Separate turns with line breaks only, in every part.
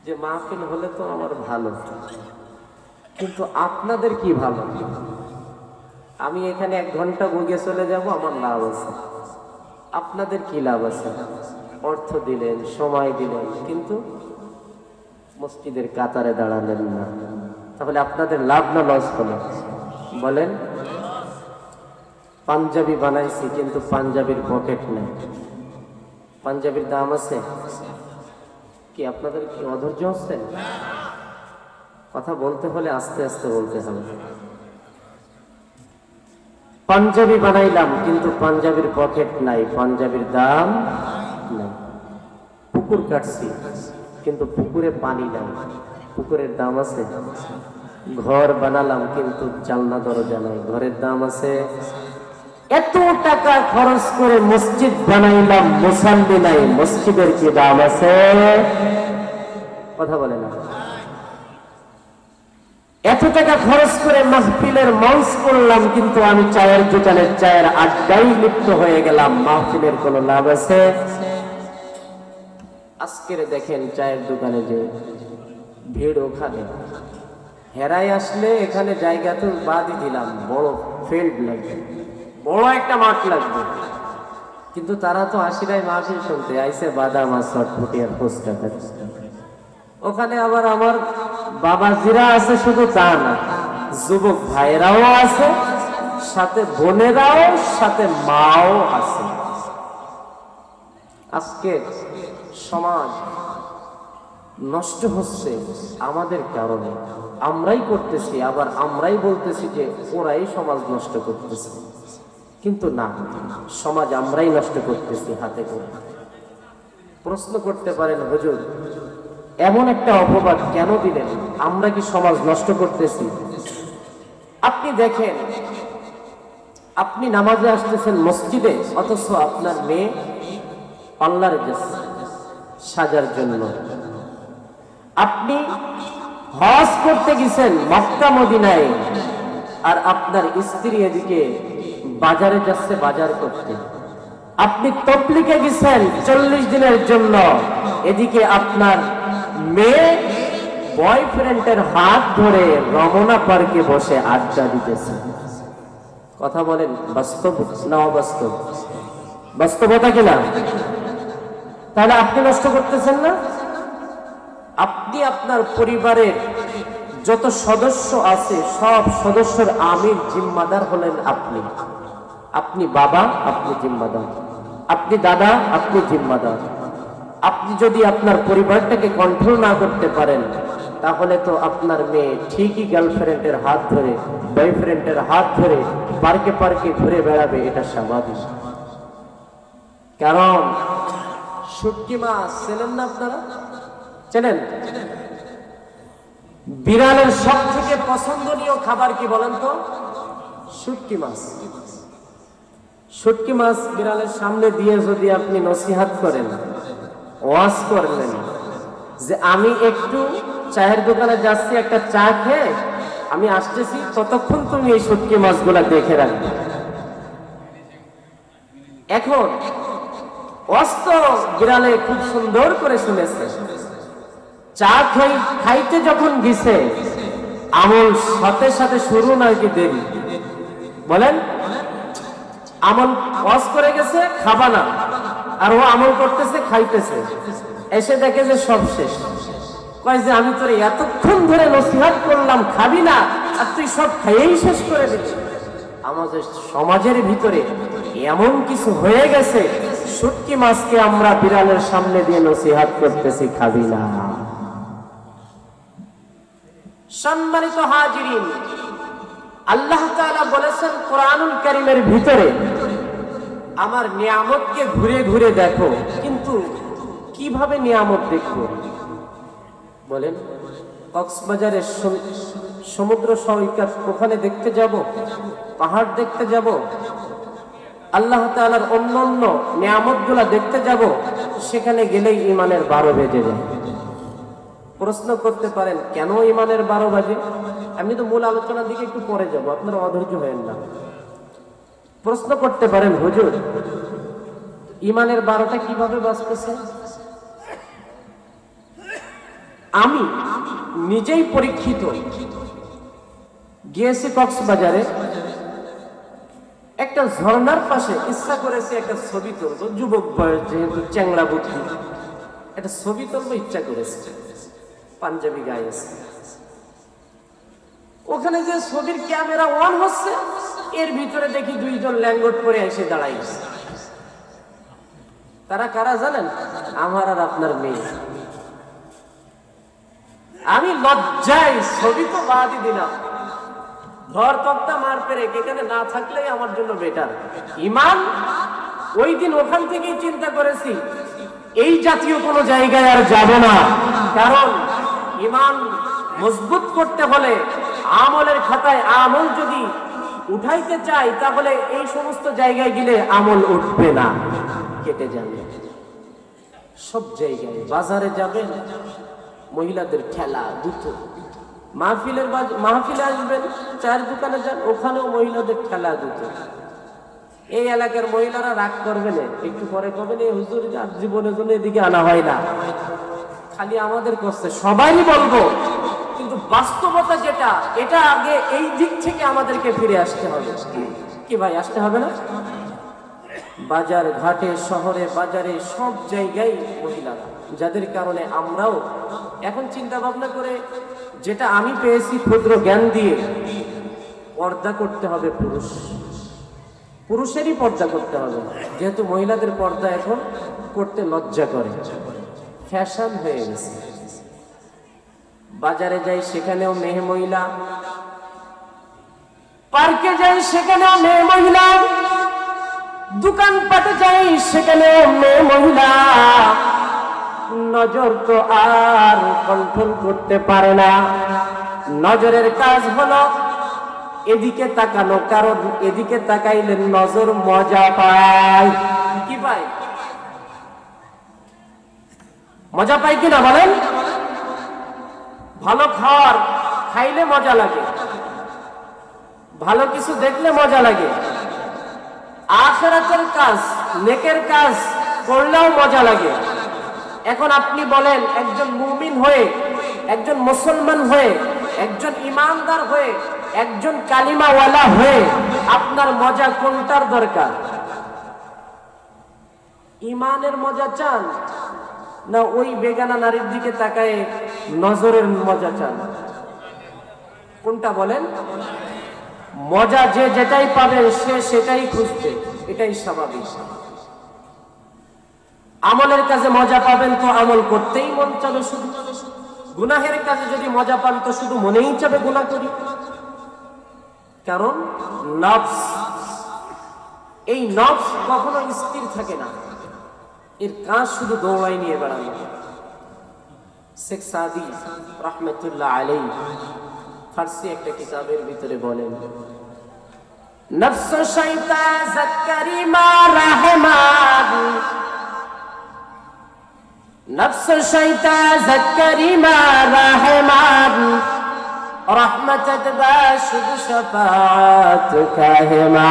যে মাহফিল হলে তো আমার ভালো, কিন্তু আপনাদের কি ভালো? আমি এখানে 1 ঘন্টা বগে চলে যাব, আমার লাভ আছে। আপনাদের কি লাভ আছে? অর্থ দিলেন, সময় দিলেন, কিন্তু মসজিদের কাতারে দাঁড়ালেন না। তাহলে আপনাদের লাভ না লস হলো? বলেন। পাঞ্জাবি বানাইছি, কিন্তু পাঞ্জাবির পকেট নেই। পাঞ্জাবির দাম আছে কি? আপনাদের কি অধৈর্য হচ্ছে? কথা বলতে হলে আস্তে আস্তে বলতে হবে। পাঞ্জাবি বানাইলাম, কিন্তু পাঞ্জাবির পকেট নাই, পাঞ্জাবির দাম নাই। পুকুর কাটছি, কিন্তু পুকুরে পানি নাই, পুকুরের দাম আছে? ঘর বানালাম, কিন্তু জানলা দরজা নাই, ঘরের দাম আছে? এত টাকা খরচ করে মসজিদ বানাইলাম, মুসাল্লি নাই, মসজিদের কি দাম আছে? কথা বলে না। এত টাকা খরচ করে মাহফিলের মঞ্চ করলাম, কিন্তু আমি চায়ের দোকানে চায়ের আড্ডায় লিপ্ত হয়ে গেলাম, মাহফিলের কোনো লাভ আছে? আজকের দেখেন চায়ের দোকানে যে ভিড়, ওখানে হেরাই আসলে এখানে জায়গা তো বাদই দিলাম, বড় ফিল্ড লাগবে, বড় একটা মাঠ লাগবে, কিন্তু তারা তো আসিরাই মাহফিল শুনতে আইসে বাদাম আর চটপটি আর ফুচকা খাচ্ছে। ওখানে আবার আমার বাবাজিরা আছে, শুধু তা না, যুবক ভাইরাও আছে, সাথে বোনেরাও, সাথে মাও আছে। আজকে সমাজ নষ্ট হচ্ছে আমাদের কারণে। আমরাই করতেছি, আবার আমরাই বলতেছি যে ওরাই সমাজ নষ্ট করতেছে, কিন্তু না, সমাজ আমরাই নষ্ট করতেছি হাতে করে। প্রশ্ন করতে পারেন, হুজুর এমন একটা অপবাদ কেন দিলেন? আমরা কি সমাজ নষ্ট করতেছি? আপনি দেখেন, আপনি নামাজে আসতেছেন মসজিদে, অথচ আপনার মেয়ে পার্লারে যাচ্ছে সাজার জন্য। আপনি হজ করতে গেছেন মক্কা মদিনায়, আর আপনার স্ত্রী এদিকে বাজারে যাচ্ছে বাজার করতে। আপনি তবলিগে গেছেন 40 দিনের জন্য, এদিকে আপনার মেয়ে বয়ফ্রেন্ডের হাত ধরে রমনা পার্কে বসে আড্ডা দিতেছে। কথা বলেন, বাস্তব না অবাস্তব? বাস্তবতা কিনা? তাহলে আপনি নষ্ট করতেছেন না? আপনি আপনার পরিবারের যত সদস্য আছে সব সদস্যের আমির, জিম্মাদার হলেন আপনি। আপনি বাবা, আপনি জিম্মাদার। আপনি দাদা, আপনি জিম্মাদার। আপনি যদি আপনার পরিবারটাকে কন্ট্রোল না করতে পারেন, তাহলে তো আপনার মেয়ে ঠিকই গার্লফ্রেন্ডের হাত ধরে, বয়ফ্রেন্ডের হাত ধরে পার্কে পার্কে ঘুরে বেড়াবে, এটা স্বাভাবিক। কারণ শুটকি মাছ চেনেন না আপনারা? চেনেন? বিড়ালের সব থেকে পছন্দনীয় খাবার কি বলেন তো? শুটকি মাছ। শুটকি মাছ বিড়ালের সামনে দিয়ে যদি আপনি নসিহত করেন, ওয়াজ করলেন যে আমি একটু চায়ের দোকানে যাচ্ছি, একটা চা খেয়ে আমি আসতেছি, ততক্ষণ তুমি এই শুটকি মাছগুলা দেখে রাখবে। এখন ওয়াজ তো বিড়ালে খুব সুন্দর করে শুনেছে, চা খাইতে যখন গেছে, আমল সাথে সাথে শুরু নাকি দেরি? বলেন। আমল ওয়াজ করে গেছে খাবা না, আর ও আমল করতেছে, খাইতেছে, এসে দেখে যে সব শেষ। কয় যে আমি তোর এতক্ষণ ধরে নসিহত করলাম খাবি না, আর তুই সব খাইয়েই শেষ করে দিচ্ছি। আমাদের সমাজের ভিতরে এমন কিছু হয়ে গেছে, শুটকি মাছকে আমরা বিড়ালের সামনে দিয়ে নসিহত করতেছি খাবি না। সম্মানিত হাজিরিন, আল্লাহ তাআলা বলেছেন কোরআনুল কারীমের ভিতরে, আমার নিয়ামতকে ঘুরে ঘুরে দেখো। কিন্তু কিভাবে নিয়ামত দেখবো? বলেন। কক্সবাজারের সমুদ্র সৈকত ওখানে দেখতে যাব, পাহাড় দেখতে যাব, আল্লাহ তাআলার অন্যান্য নিয়ামতগুলা দেখতে যাব, সেখানে গেলেই ঈমানের 12 বেজে যায়। প্রশ্ন করতে পারেন কেন ঈমানের 12 বাজে? আমি তো মূল আলোচনার দিকে একটু পরে যাব, আপনারা অধৈর্য হয়েন না। প্রশ্ন করতে পারেন, হুজুর ঈমানের 12টা কিভাবে বাজতেছে? আমি নিজেই পরীক্ষিত, গিয়েছি কক্সবাজারে, একটা ঝর্ণার পাশে ইচ্ছা করেছে একটা ছবি তুলবো, যুবক বয়স যেহেতু, চ্যাংড়া বুদ্ধি, একটা ছবি তুলবো ইচ্ছা করেছে, পাঞ্জাবি গায়ে আছে। ওখানে যে ছবির ক্যামেরা অন হচ্ছে, এর ভিতরে দেখি দুইজন ল্যাঙ্গট পরে এসে দাঁড়াইছে। তারা কারা জানেন? আমার আর আপনার মেয়ে। আমি লজ্জায় ছবি তো বাদই দিলাম, ঘর তক্তা মার পেরে এখানে না থাকলেই আমার জন্য বেটার। ইমান ওই দিন ওখান থেকেই চিন্তা করেছি এই জাতীয় কোনো জায়গায় আর যাব না, কারণ ইমান মজবুত করতে হলে আমলের খাতায় আমল যদি উঠাইতে চাই, তাহলে এই সমস্ত জায়গায় গেলে আমল উঠবে না, কেটে যাবে। সব জায়গায় বাজারে যাবেন, মহিলাদের খেলা দুটো, মাহফিলে আসবেন, চায়ের দোকানে যান, ওখানেও মহিলাদের খেলা দুটো। এই এলাকার মহিলারা রাগ করবে না, একটু পরে করবেন এই হুজুর জীবনের জন্য এদিকে আনা হয় না, খালি আমাদের করছে, সবাই বলবো। কিন্তু বাস্তবতা যেটা, এটা আগে এই দিক থেকে আমাদেরকে ফিরে আসতে হবে। কি ভাই, আসতে হবে না? বাজার ঘাটে, শহরে বাজারে, সব জায়গায় মহিলারা, যাদের কারণে আমরাও এখন চিন্তা ভাবনা করে, যেটা আমি পেয়েছি ক্ষুদ্র জ্ঞান দিয়ে, পর্দা করতে হবে পুরুষেরই পর্দা করতে হবে, যেহেতু মহিলাদের পর্দা এখন করতে লজ্জা করে, ফ্যাশন হয়ে গেছে। বাজারে যাই, সেখানেও মেয়ে মহিলা, পার্কে যাই, সেখানেও মেয়ে মহিলা, দোকানপাটে যাই, সেখানেও মেয়ে মহিলা। নজর তো আর কন্ট্রোল করতে পারে না। নজরের কাজ হলো এদিকে তাকানো, কারণ এদিকে তাকাইলে নজর মজা পায়। কি পায়? মজা পায় কিনা বলেন? ভালো খাওয়ার খাইলে মজা লাগে, ভালো কিছু দেখলে মজা লাগে, আখিরাতের কাজ, নেকের কাজ করলেও মজা লাগে। এখন আপনি বলেন, একজন মুমিন হয়ে, একজন মুসলমান হয়ে, একজন ইমানদার হয়ে, একজন কালিমাওয়ালা হয়ে আপনার মজা কোনটার দরকার? ইমানের মজা চান, না ওই বেগানা নারীর দিকে তাকায় নজরের মজা চান? কোনটা বলেন? মজা যে যেটাই পাবে সে সেটাই খুঁজবে, এটাই স্বাভাবিক। আমলের কাজে মজা পাবেন তো আমল করতেই মন চাবে শুধু, গুনাহের কাজে যদি মজা পান তো শুধু মনেই চাবে গুনাহ করি। কারণ নফস, এই নফস কখনো স্থির থাকে না, এর কাজ শুধু দৌড়াই নিয়ে বেড়ানো। শেখ সাদি রাহমাতুল্লাহ আলাইহি ফারসি একটা কিতাবের ভিতরে বলেন, নফস শয়তান যাক্কারিমা রাহমান, নফস শয়তান যাক্কারিমা রাহমান, রহমত বাশুদ শাফাত কাহিমা।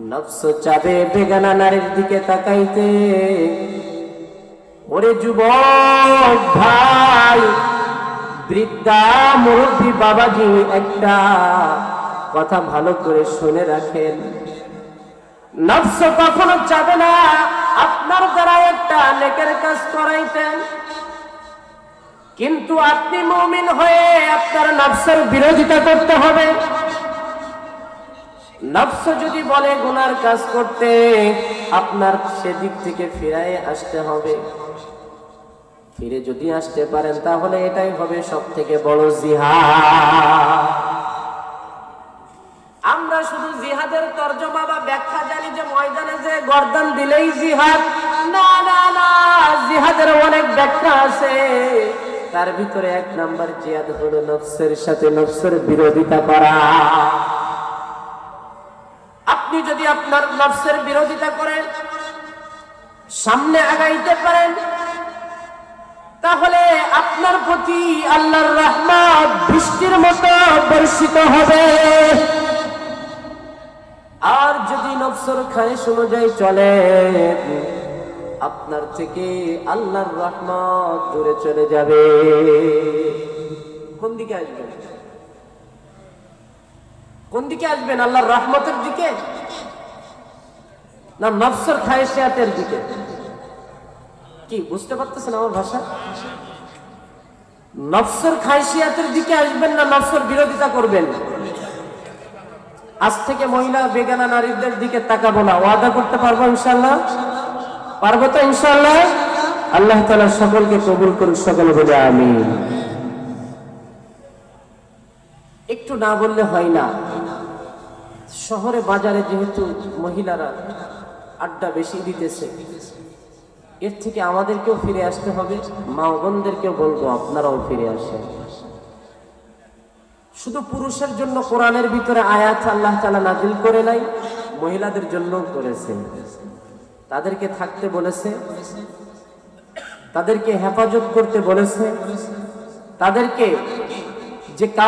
নফস চাবে বেগানা নারীর দিকে তাকাইতে। ওরে যুবক ভাই, বৃদ্ধা মুরব্বী বাবাজি, একটা কথা ভালো করে শুনে রাখেন, নফস কখনো চাবে না আপনার দ্বারা একটা নেকের কাজ করাইতেন, কিন্তু আপনি মুমিন হয়ে আপনার নফসের বিরোধিতা করতে হবে। নফস যদি বলে গুনার কাজ করতে, আপনার সেদিক থেকে ফিরে আসতে হবে। ফিরে যদি আসতে পারেন তাহলে এটাই হবে সব থেকে বড় জিহাদ। আমরা শুধু জিহাদের তরজমা বা ব্যাখ্যা জানি যে ময়দানে যে গর্দান দিলেই জিহাদ। না না না, জিহাদের অনেক ব্যাখ্যা আছে। তার ভিতরে এক নাম্বার জিহাদ হলো নফসের সাথে নফসের বিরোধিতা করা। আপনি যদি আপনার নফসের বিরোধিতা করেন, সামনে আগাইতে পারেন, তাহলে আপনার প্রতি আল্লাহর রহমত বৃষ্টির মতো বর্ষিত হবে। আর যদি নফসের খায়েশ অনুযায়ী চলে, আপনার থেকে আল্লাহর রহমত দূরে চলে যাবে। কোন দিকে আসবেন? কোন দিকে আসবেন? আল্লাহর রহমতের দিকে না নফসের খায়শিয়াতের দিকে? কি বুঝতে পারতেছেন আমার ভাষা? নফসের খায়শিয়াতের দিকে আসবেন না নফসের বিরোধিতা করবেন? আজ থেকে মহিলা বেগানা নারীদের দিকে তাকাবো না, ওয়াদা করতে পারবো ইনশাআল্লাহ? পারবো তো ইনশাআল্লাহ? আল্লাহ তাআলা সকলকে কবুল করুন, সকলে বলে আমিন। একটু না বললে হয় না, শহরে বাজারে যেহেতু মহিলারা আড্ডা বেশি দিতেছে, এর থেকে আমাদেরকেও ফিরে আসতে হবে। মা বোনদেরকেও বলবো আপনারাও ফিরে আসেন। শুধু পুরুষের জন্য কোরআনের ভিতরে আয়াত আল্লাহ তাআলা নাযিল করে নাই, মহিলাদের জন্যও করেছেন। তাদেরকে থাকতে বলেছে, তাদেরকে হেফাজত করতে বলেছে, তাদেরকে যে কাজ